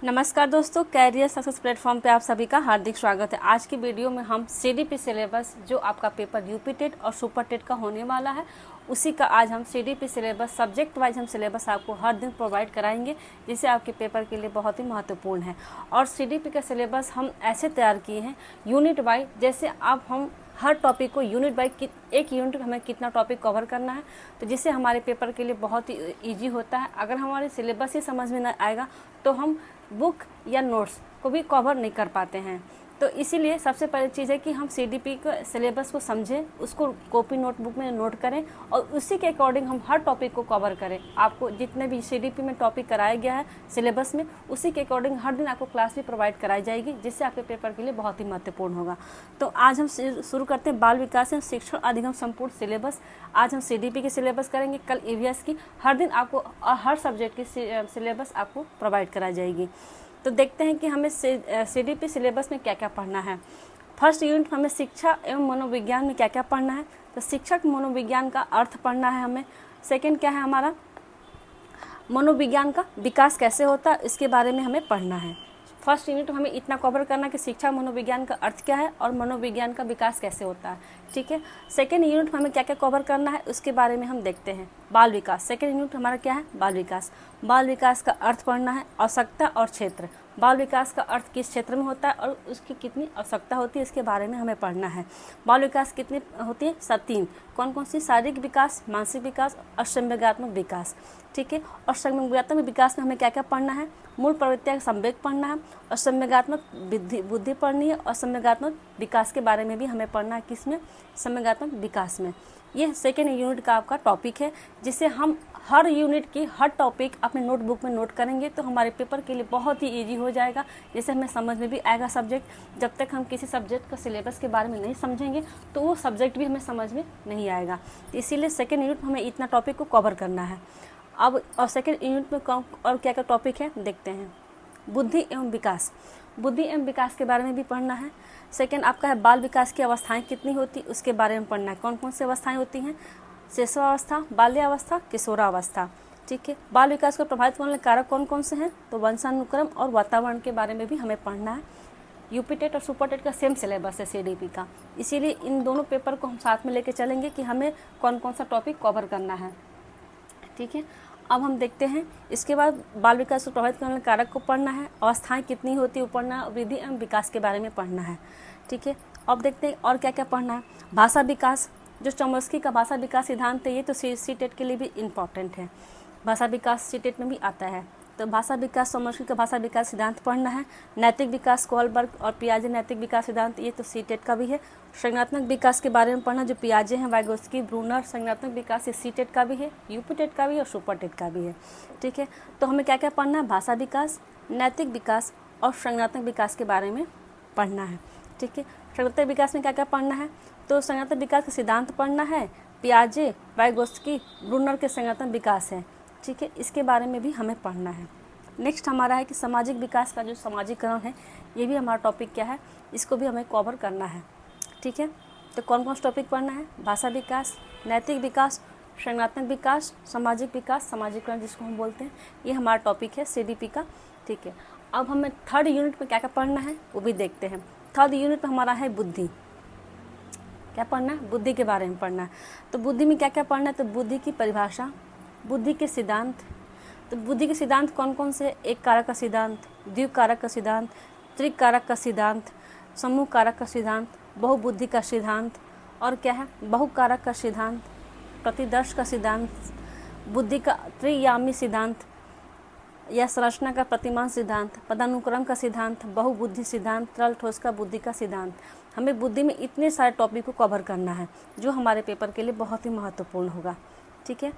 नमस्कार दोस्तों, career success platform पे आप सभी का हार्दिक स्वागत है। आज की वीडियो में हम सीडीपी सिलेबस जो आपका पेपर यूपी टेट और सुपर टेट का होने वाला है, उसी का आज हम सीडीपी सिलेबस सब्जेक्ट वाइज हम सिलेबस आपको हर दिन प्रोवाइड कराएंगे, जिससे आपके पेपर के लिए बहुत ही महत्वपूर्ण है। और सीडीपी का सिलेबस हम ऐसे तैयार किए हैं यूनिट वाइज, जैसे अब हम हर टॉपिक को यूनिट बाई एक यूनिट हमें कितना टॉपिक कवर करना है, तो जिससे हमारे पेपर के लिए बहुत ही ईजी होता है। अगर हमारे सिलेबस ही समझ में न आएगा तो हम बुक या नोट्स को भी कवर नहीं कर पाते हैं। तो इसीलिए सबसे पहली चीज़ है कि हम सीडीपी के सिलेबस को समझें, उसको कॉपी नोटबुक में नोट करें और उसी के अकॉर्डिंग हम हर टॉपिक को कवर करें। आपको जितने भी सीडीपी में टॉपिक कराया गया है सिलेबस में, उसी के अकॉर्डिंग हर दिन आपको क्लास भी प्रोवाइड कराई जाएगी, जिससे आपके पेपर के लिए बहुत ही महत्वपूर्ण होगा। तो आज हम शुरू करते हैं बाल विकास एवं शिक्षण अधिगम संपूर्ण सिलेबस। आज हम सीडीपी की सिलेबस करेंगे, कल ईवीएस की। हर दिन आपको हर सब्जेक्ट की सिलेबस आपको प्रोवाइड कराई जाएगी। तो देखते हैं कि हमें सीडीपी सिलेबस में क्या क्या पढ़ना है। फर्स्ट यूनिट हमें शिक्षा एवं मनोविज्ञान में क्या क्या पढ़ना है, तो शिक्षक मनोविज्ञान का अर्थ पढ़ना है हमें। सेकंड क्या है हमारा, मनोविज्ञान का विकास कैसे होता है, इसके बारे में हमें पढ़ना है। फर्स्ट यूनिट हमें इतना कवर करना कि शिक्षा मनोविज्ञान का अर्थ क्या है और मनोविज्ञान का विकास कैसे होता है, ठीक है। सेकेंड यूनिट हमें क्या क्या कवर करना है उसके बारे में हम देखते हैं। बाल विकास, सेकेंड यूनिट हमारा क्या है, बाल विकास। बाल विकास का अर्थ पढ़ना है, आवश्यकता और क्षेत्र। बाल विकास का अर्थ किस क्षेत्र में होता है और उसकी कितनी आवश्यकता होती है, इसके बारे में हमें पढ़ना है। बाल विकास कितनी होती है, 7। कौन कौन सी, शारीरिक विकास, मानसिक विकास और संवेगात्मक विकास, ठीक है। और संवेगात्मक विकास में हमें क्या क्या पढ़ना है, मूल प्रवृत्तियाँ संवेग पढ़ना है और संवेगात्मक बुद्धि पढ़नी है और संवेगात्मक विकास के बारे में भी हमें पढ़ना है। किसमें, संवेगात्मक विकास में। ये सेकेंड यूनिट का आपका टॉपिक है, जिसे हम हर यूनिट की हर टॉपिक अपने नोटबुक में नोट करेंगे तो हमारे पेपर के लिए बहुत ही इजी हो जाएगा, जिससे हमें समझ में भी आएगा सब्जेक्ट। जब तक हम किसी सब्जेक्ट का सिलेबस के बारे में नहीं समझेंगे तो वो सब्जेक्ट भी हमें समझ में नहीं आएगा। इसीलिए सेकेंड यूनिट में हमें इतना टॉपिक को कवर करना है। अब और सेकेंड यूनिट में और क्या क्या टॉपिक है देखते हैं। बुद्धि एवं विकास, बुद्धि एवं विकास के बारे में भी पढ़ना है। सेकेंड आपका है बाल विकास की अवस्थाएं कितनी होती, उसके बारे में पढ़ना है। कौन कौन सी अवस्थाएं होती हैं, शिशुअवस्था, बाल्यावस्था, किशोरावस्था, ठीक है। बाल विकास को प्रभावित करने वाले कारक कौन कौन से हैं, तो वंशानुक्रम और वातावरण के बारे में भी हमें पढ़ना है। यूपी टेट और सुपर टेट का सेम सिलेबस है सीडीपी का, इसीलिए इन दोनों पेपर को हम साथ में लेके चलेंगे कि हमें कौन कौन सा टॉपिक कवर करना है, ठीक है। अब हम देखते हैं, इसके बाद बाल विकास को प्रभावित करने वाले कारक को पढ़ना है, अवस्थाएं कितनी होती है पढ़ना, वृद्धि एवं विकास के बारे में पढ़ना है, ठीक है। अब देखते हैं और क्या क्या पढ़ना है। भाषा विकास, जो चॉम्स्की का भाषा विकास सिद्धांत है, ये तो सी टेट के लिए भी इम्पॉर्टेंट है। भाषा विकास सी टेट में भी आता है, तो भाषा विकास चॉम्स्की का भाषा विकास सिद्धांत पढ़ना है। नैतिक विकास कोहलबर्ग और पियाजे नैतिक विकास सिद्धांत, ये तो सी टेट का भी है। संज्ञानात्मक विकास के बारे में पढ़ना, जो पियाजे हैं, वाइगोत्स्की, ब्रूनर, संज्ञानात्मक विकास, ये सी टेट का भी है, यूपी टेट का भी है और सुपर टेट का भी है, ठीक है। तो हमें क्या क्या पढ़ना है, भाषा विकास, नैतिक विकास और संज्ञानात्मक विकास के बारे में पढ़ना है, ठीक है। संज्ञानात्मक विकास में क्या क्या पढ़ना है, तो संज्ञानात्मक विकास का सिद्धांत पढ़ना है, पियाजे, वाइगोत्स्की, ब्रूनर के संज्ञानात्मक विकास है, ठीक है, इसके बारे में भी हमें पढ़ना है। नेक्स्ट हमारा है कि सामाजिक विकास का जो सामाजिकरण है, ये भी हमारा टॉपिक क्या है, इसको भी हमें कवर करना है, ठीक है। तो कौन कौन सा टॉपिक पढ़ना है, भाषा विकास, नैतिक विकास, संज्ञानात्मक विकास, सामाजिक विकास, सामाजिकरण जिसको हम बोलते हैं, ये हमारा टॉपिक है सीडीपी का, ठीक है। अब हमें थर्ड यूनिट में क्या क्या पढ़ना है वो भी देखते हैं। थर्ड यूनिट में हमारा है बुद्धि, क्या पढ़ना है, बुद्धि के बारे में पढ़ना है। तो बुद्धि में क्या क्या पढ़ना है, तो बुद्धि की परिभाषा, बुद्धि के सिद्धांत। तो बुद्धि के सिद्धांत कौन कौन से, एक कारक का सिद्धांत, द्विक कारक का सिद्धांत, त्रिक कारक का सिद्धांत, समूह कारक का सिद्धांत, बहुबुद्धि का सिद्धांत और क्या है, बहुकारक का सिद्धांत, प्रतिदर्श का सिद्धांत, बुद्धि का त्रियामी सिद्धांत या संरचना का प्रतिमान सिद्धांत, पदानुक्रम का सिद्धांत, बहुबुद्धि सिद्धांत, तरल ठोस का बुद्धि का सिद्धांत। हमें बुद्धि में इतने सारे टॉपिक को कवर करना है, जो हमारे पेपर के लिए बहुत ही महत्वपूर्ण होगा, ठीक है।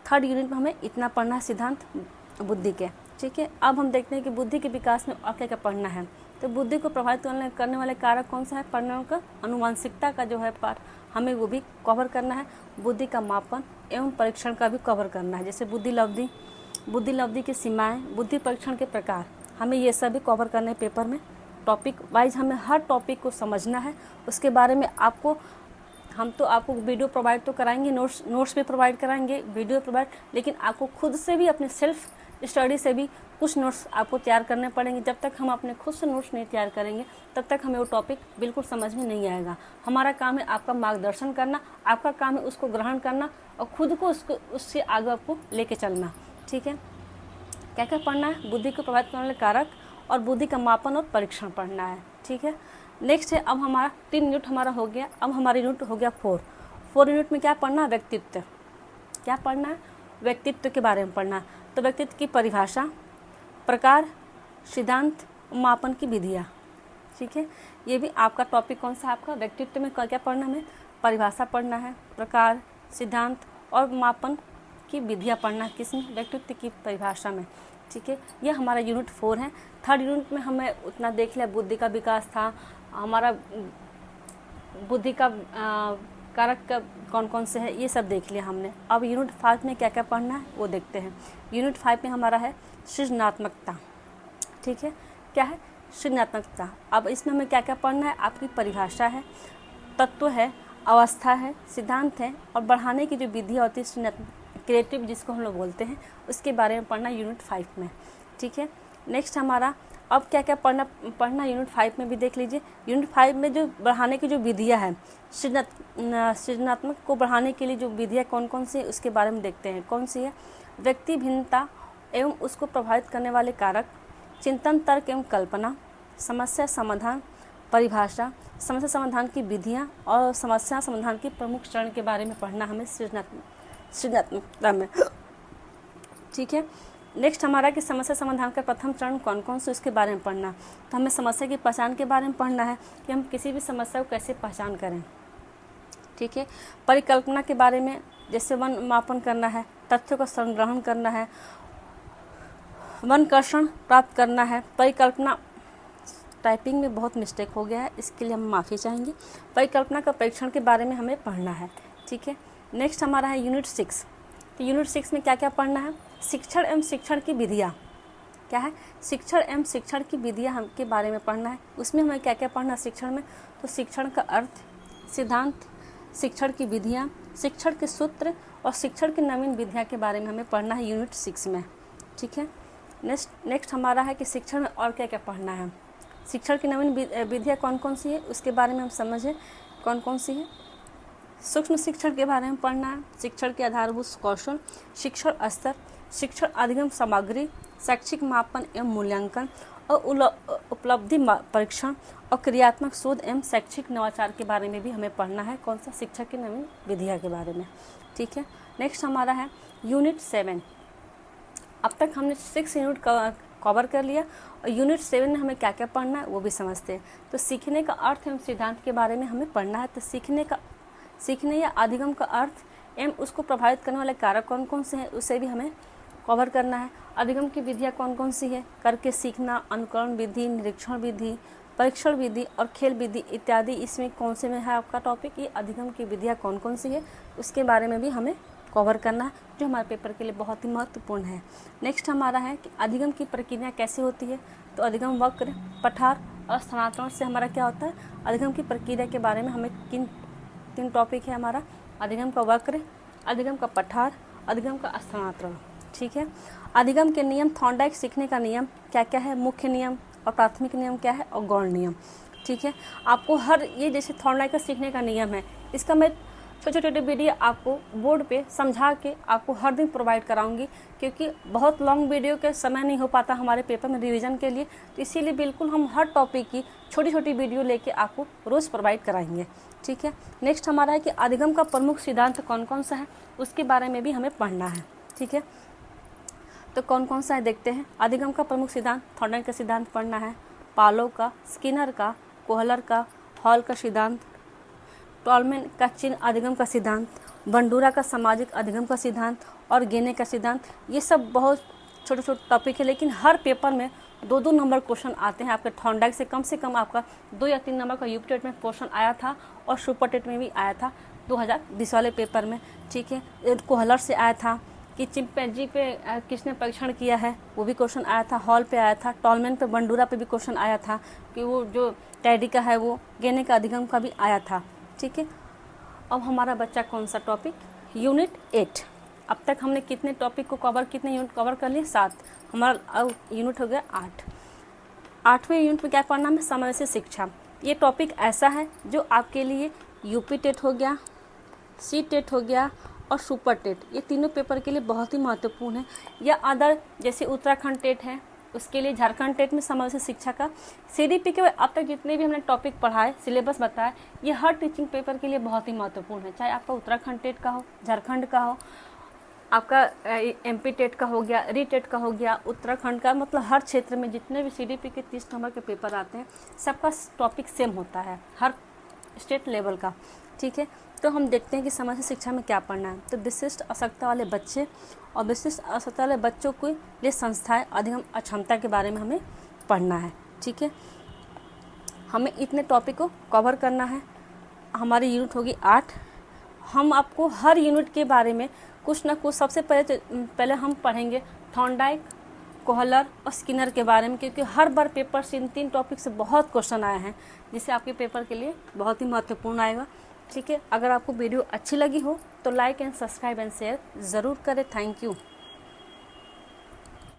थर्ड यूनिट में हमें इतना पढ़ना है सिद्धांत बुद्धि के, ठीक है। अब हम देखते हैं कि बुद्धि के विकास में और क्या क्या पढ़ना है। तो बुद्धि को प्रभावित करने वाले कारक कौन सा है, परिणाम का अनुवांशिकता का जो है पार्ट, हमें वो भी कवर करना है। बुद्धि का मापन एवं परीक्षण का भी कवर करना है, जैसे बुद्धि लब्धि की सीमाएं, बुद्धि परीक्षण के प्रकार, हमें ये सब भी कवर करना है पेपर में। टॉपिक वाइज हमें हर टॉपिक को समझना है, उसके बारे में हम तो आपको वीडियो प्रोवाइड तो कराएंगे, नोट्स भी प्रोवाइड कराएंगे, वीडियो प्रोवाइड, लेकिन आपको खुद से भी अपने सेल्फ स्टडी से भी कुछ नोट्स आपको तैयार करने पड़ेंगे। जब तक हम अपने खुद से नोट्स नहीं तैयार करेंगे तब तक हमें वो टॉपिक बिल्कुल समझ में नहीं आएगा। हमारा काम है आपका मार्गदर्शन करना, आपका काम है उसको ग्रहण करना और खुद को उससे आगे आपको लेके चलना। ठीक है, क्या क्या पढ़ना है? बुद्धि को प्रभावित करने वाले कारक और बुद्धि का मापन और परीक्षण पढ़ना है। ठीक है, नेक्स्ट है, अब हमारा 3 यूनिट हमारा हो गया। अब हमारा यूनिट हो गया 4 यूनिट में क्या पढ़ना है? व्यक्तित्व। क्या पढ़ना है? व्यक्तित्व के बारे में पढ़ना है। तो व्यक्तित्व की परिभाषा, प्रकार, सिद्धांत, मापन की विधियाँ। ठीक है, ये भी आपका टॉपिक कौन सा है? आपका व्यक्तित्व में क्या पढ़ना है? परिभाषा पढ़ना है, प्रकार, सिद्धांत और मापन की विधियाँ पढ़ना है। किसमें? व्यक्तित्व की परिभाषा में। ठीक है, ये हमारा यूनिट 4 है। 3rd यूनिट में हमें उतना देख लिया, बुद्धि का विकास था हमारा, बुद्धि का कारक कौन कौन से हैं ये सब देख लिया हमने। अब यूनिट 5 में क्या क्या पढ़ना है वो देखते हैं। यूनिट 5 में हमारा है सृजनात्मकता। ठीक है, क्या है? सृजनात्मकता। अब इसमें हमें क्या क्या पढ़ना है? आपकी परिभाषा है, तत्व है, अवस्था है, सिद्धांत है और बढ़ाने की जो विधि होती है क्रिएटिव जिसको हम लोग बोलते हैं, उसके बारे में पढ़ना यूनिट 5 में। ठीक है, नेक्स्ट हमारा अब क्या क्या पढ़ना यूनिट 5 में भी देख लीजिए। यूनिट 5 में जो बढ़ाने की जो विधियाँ हैं, सृजनात्मक को बढ़ाने के लिए जो विधियाँ कौन कौन सी है उसके बारे में देखते हैं। कौन सी है? व्यक्ति भिन्नता एवं उसको प्रभावित करने वाले कारक, चिंतन, तर्क एवं कल्पना, समस्या समाधान, परिभाषा, समस्या समाधान की विधियाँ और समस्या समाधान की प्रमुख चरण के बारे में पढ़ना हमें सृजनात्मकता में। ठीक है, नेक्स्ट हमारा कि समस्या समाधान का प्रथम चरण कौन कौन से उसके बारे में पढ़ना। तो हमें समस्या की पहचान के बारे में पढ़ना है कि हम किसी भी समस्या को कैसे पहचान करें। ठीक है, परिकल्पना के बारे में, जैसे वन मापन करना है, तथ्यों का संग्रहण करना है, वनकर्षण प्राप्त करना है। परिकल्पना, टाइपिंग में बहुत मिस्टेक हो गया है, इसके लिए हम माफ़ी चाहेंगे। परिकल्पना का परीक्षण के बारे में हमें पढ़ना है। ठीक है, नेक्स्ट हमारा है यूनिट 6। तो यूनिट 6 में क्या क्या पढ़ना है? शिक्षण एवं शिक्षण की विधियाँ। क्या है? शिक्षण एवं शिक्षण की विधियाँ हम के बारे में पढ़ना है। उसमें हमें क्या क्या पढ़ना है शिक्षण में? तो शिक्षण का अर्थ, सिद्धांत, शिक्षण की विधियाँ, शिक्षण के सूत्र और शिक्षण की नवीन विधियाँ के बारे में हमें पढ़ना है यूनिट 6 में। ठीक है, नेक्स्ट हमारा है कि शिक्षण में और क्या क्या पढ़ना है। शिक्षण की नवीन विधियाँ कौन कौन सी है उसके बारे में हम समझें कौन कौन सी है। सूक्ष्म शिक्षण के बारे में पढ़ना है, शिक्षण के आधारभूत कौशल, शिक्षण स्तर, शिक्षण अधिगम सामग्री, शैक्षिक मापन एवं मूल्यांकन और उपलब्धि परीक्षण और क्रियात्मक शोध एवं शैक्षिक नवाचार के बारे में भी हमें पढ़ना है। कौन सा? शिक्षक की नवीन विधियाँ के बारे में। ठीक है, नेक्स्ट हमारा है यूनिट 7। अब तक हमने 6 यूनिट कवर कर लिया और यूनिट 7 में हमें क्या क्या पढ़ना है वो भी समझते हैं। तो सीखने का अर्थ एवं सिद्धांत के बारे में हमें पढ़ना है। तो सीखने या अधिगम का अर्थ एवं उसको प्रभावित करने वाले कारक कौन कौन से हैं उसे भी हमें कवर करना है। अधिगम की विधियाँ कौन कौन सी है? करके सीखना, अनुकरण विधि, निरीक्षण विधि, परीक्षण विधि और खेल विधि इत्यादि। इसमें कौन से में है आपका टॉपिक? ये अधिगम की विधियाँ कौन कौन सी है उसके बारे में भी हमें कवर करना है, जो हमारे पेपर के लिए बहुत ही महत्वपूर्ण है। नेक्स्ट हमारा है कि अधिगम की प्रक्रिया कैसे होती है। तो अधिगम वक्र, पठार और स्थानांतरण से हमारा क्या होता है? अधिगम की प्रक्रिया के बारे में हमें तीन टॉपिक है हमारा, अधिगम का वक्र, अधिगम का पठार, अधिगम का स्थानांतरण। ठीक है, अधिगम के नियम, थॉर्नडाइक सीखने का नियम क्या क्या है, मुख्य नियम और प्राथमिक नियम क्या है और गौण नियम। ठीक है, आपको हर ये जैसे थॉर्नडाइक का सीखने का नियम है, इसका मैं छोटे छोटे वीडियो आपको बोर्ड पे समझा के आपको हर दिन प्रोवाइड कराऊंगी, क्योंकि बहुत लॉन्ग वीडियो के समय नहीं हो पाता हमारे पेपर में रिवीजन के लिए। तो इसीलिए बिल्कुल हम हर टॉपिक की छोटी छोटी वीडियो लेके आपको रोज़ प्रोवाइड कराएंगे। ठीक है, नेक्स्ट हमारा है कि अधिगम का प्रमुख सिद्धांत कौन कौन सा है उसके बारे में भी हमें पढ़ना है। ठीक है, तो कौन कौन सा है देखते हैं। अधिगम का प्रमुख सिद्धांत, थॉर्नडाइक का सिद्धांत पढ़ना है, पालो का, स्किनर का, कोहलर का, हॉल का सिद्धांत, टॉलमैन का चिन्ह अधिगम का सिद्धांत, बंडूरा का सामाजिक अधिगम का सिद्धांत और गेने का सिद्धांत। ये सब बहुत छोटे छोटे टॉपिक है, लेकिन हर पेपर में 2-2 नंबर क्वेश्चन आते हैं। आपके थॉर्नडाइक से कम आपका 2 या 3 नंबर का यूपी टेट में क्वेश्चन आया था और सुपर टेट में भी आया था 2020 वाले पेपर में। ठीक है, कोहलर से आया था कि चिंपैंजी पे किसने परीक्षण किया है, वो भी क्वेश्चन आया था। हॉल पे आया था, टॉलमैन पे, बंडूरा पे भी क्वेश्चन आया था कि वो जो टैडी का है वो गेने का अधिगम का भी आया था। ठीक है, अब हमारा बच्चा कौन सा टॉपिक, यूनिट 8। अब तक हमने कितने टॉपिक को कवर, कितने यूनिट कवर कर लिए? 7। हमारा यूनिट हो गया 8। 8वें यूनिट में क्या पढ़ना है? सामान्य से शिक्षा। ये टॉपिक ऐसा है जो आपके लिए यूपी टेट हो गया, सी टेट हो गया और सुपर टेट, ये तीनों पेपर के लिए बहुत ही महत्वपूर्ण है। या अदर जैसे उत्तराखंड टेट है, उसके लिए झारखंड टेट में सामान्य से शिक्षा का, सीडीपी के अब तक जितने भी हमने टॉपिक पढ़ाए, सिलेबस बताया, ये हर टीचिंग पेपर के लिए बहुत ही महत्वपूर्ण है। चाहे आपका उत्तराखंड टेट का हो, झारखंड का हो, आपका एमपी टेट का हो गया, री टेट का हो गया, उत्तराखंड का, मतलब हर क्षेत्र में जितने भी सीडीपी के 30 नंबर के पेपर आते हैं, सबका टॉपिक सेम होता है हर स्टेट लेवल का। ठीक है, तो हम देखते हैं कि सामाजिक शिक्षा में क्या पढ़ना है। तो विशिष्ट आवश्यकता वाले बच्चे और विशिष्ट आवश्यकता वाले बच्चों के लिए संस्थाएं, अधिगम अक्षमता के बारे में हमें पढ़ना है। ठीक है, हमें इतने टॉपिक को कवर करना है। हमारी यूनिट होगी 8। हम आपको हर यूनिट के बारे में कुछ ना कुछ, सबसे पहले हम पढ़ेंगे थॉर्नडाइक, कोहलर और स्किनर के बारे में, क्योंकि हर बार पेपर से इन 3 टॉपिक से बहुत क्वेश्चन आए हैं, जिससे आपके पेपर के लिए बहुत ही महत्वपूर्ण आएगा। ठीक है, अगर आपको वीडियो अच्छी लगी हो तो like and subscribe and share ज़रूर करें। Thank you.